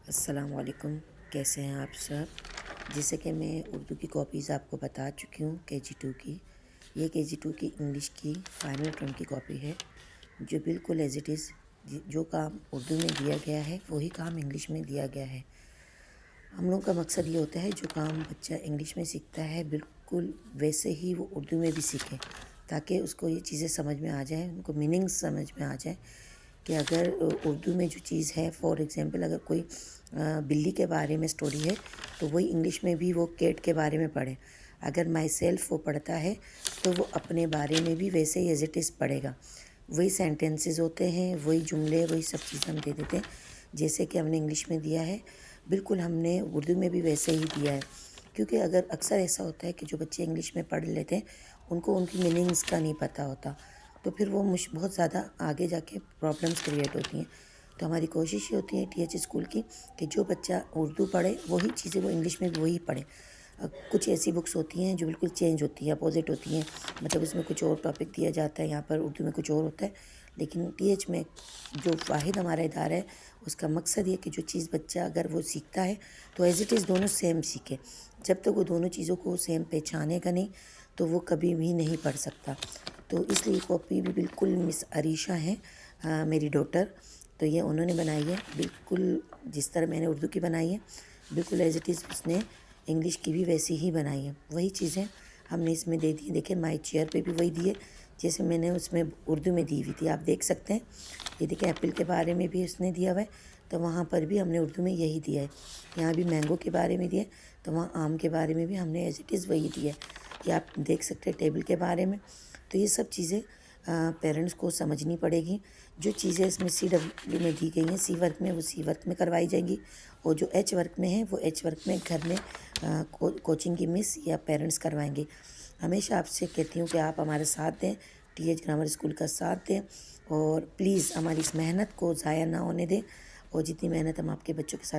السلام علیکم، کیسے ہیں آپ سب؟ جیسے کہ میں اردو کی کاپیز آپ کو بتا چکی ہوں KG2 کی. یہ KG2 کی انگلش کی فائنل ٹرم کی کاپی ہے جو بالکل ایز اٹ از جو کام اردو میں دیا گیا ہے وہی کام انگلش میں دیا گیا ہے. ہم لوگوں کا مقصد یہ ہوتا ہے جو کام بچہ انگلش میں سیکھتا ہے بالکل ویسے ہی وہ اردو میں بھی سیکھے، تاکہ اس کو یہ چیزیں سمجھ میں آ جائیں، ان کو میننگ سمجھ میں آ جائیں کہ اگر اردو میں جو چیز ہے، فار ایگزامپل اگر کوئی بلی کے بارے میں سٹوری ہے تو وہی انگلش میں بھی وہ کیٹ کے بارے میں پڑھے. اگر مائی سیلف وہ پڑھتا ہے تو وہ اپنے بارے میں بھی ویسے ہی ایز اٹ از پڑھے گا. وہی سینٹینسز ہوتے ہیں، وہی جملے، وہی سب چیزیں ہم دے دیتے ہیں جیسے کہ ہم نے انگلش میں دیا ہے، بالکل ہم نے اردو میں بھی ویسے ہی دیا ہے. کیونکہ اگر اکثر ایسا ہوتا ہے کہ جو بچے انگلش میں پڑھ لیتے ہیں ان کو ان کی میننگز کا نہیں پتہ ہوتا، تو پھر وہ بہت زیادہ آگے جا کے پرابلمس کریٹ ہوتی ہیں. تو ہماری کوشش یہ ہوتی ہے TH اسکول کی کہ جو بچہ اردو پڑھے وہی چیزیں وہ انگلش میں بھی وہی پڑھے. کچھ ایسی بکس ہوتی ہیں جو بالکل چینج ہوتی ہیں، اپوزٹ ہوتی ہیں، مطلب اس میں کچھ اور ٹاپک دیا جاتا ہے، یہاں پر اردو میں کچھ اور ہوتا ہے. لیکن TH میں جو واحد ہمارا ادارہ ہے اس کا مقصد یہ کہ جو چیز بچہ اگر وہ سیکھتا ہے تو ایز اٹ از دونوں سیم سیکھے. جب تک وہ دونوں چیزوں کو سیم پہچانے گا نہیں تو وہ کبھی بھی نہیں پڑھ سکتا. تو اس لیے کاپی بھی بالکل مس عریشہ ہیں میری ڈاٹر، تو یہ انہوں نے بنائی ہے بالکل جس طرح میں نے اردو کی بنائی ہے، بالکل ایز اٹ از اس نے انگلش کی بھی ویسی ہی بنائی ہے. وہی چیزیں ہم نے اس میں دے دی. دیکھیں مائی چیئر پہ بھی وہی دیے جیسے میں نے اس میں اردو میں دی ہوئی تھی، آپ دیکھ سکتے ہیں. یہ دیکھیں ایپل کے بارے میں بھی اس نے دیا ہوا ہے تو وہاں پر بھی ہم نے اردو میں یہی دیا ہے. یہاں بھی مینگو کے بارے میں دیا ہے تو وہاں آم کے بارے میں بھی ہم نے ایز اٹ از وہی دیا ہے. یہ آپ دیکھ سکتے ہیں ٹیبل کے بارے میں. تو یہ سب چیزیں پیرنٹس کو سمجھنی پڑے گی. جو چیزیں اس میں CW میں دی گئی ہیں سی ورک میں، وہ سی ورک میں کروائی جائیں گی، اور جو H ورک میں ہیں وہ H ورک میں گھر میں کوچنگ کی مس یا پیرنٹس کروائیں گے. ہمیشہ آپ سے کہتی ہوں کہ آپ ہمارا ساتھ دیں، TH گرامر اسکول کا ساتھ دیں، اور پلیز ہماری اس محنت کو ضائع نہ ہونے دیں، اور جتنی محنت ہم آپ کے بچوں کے ساتھ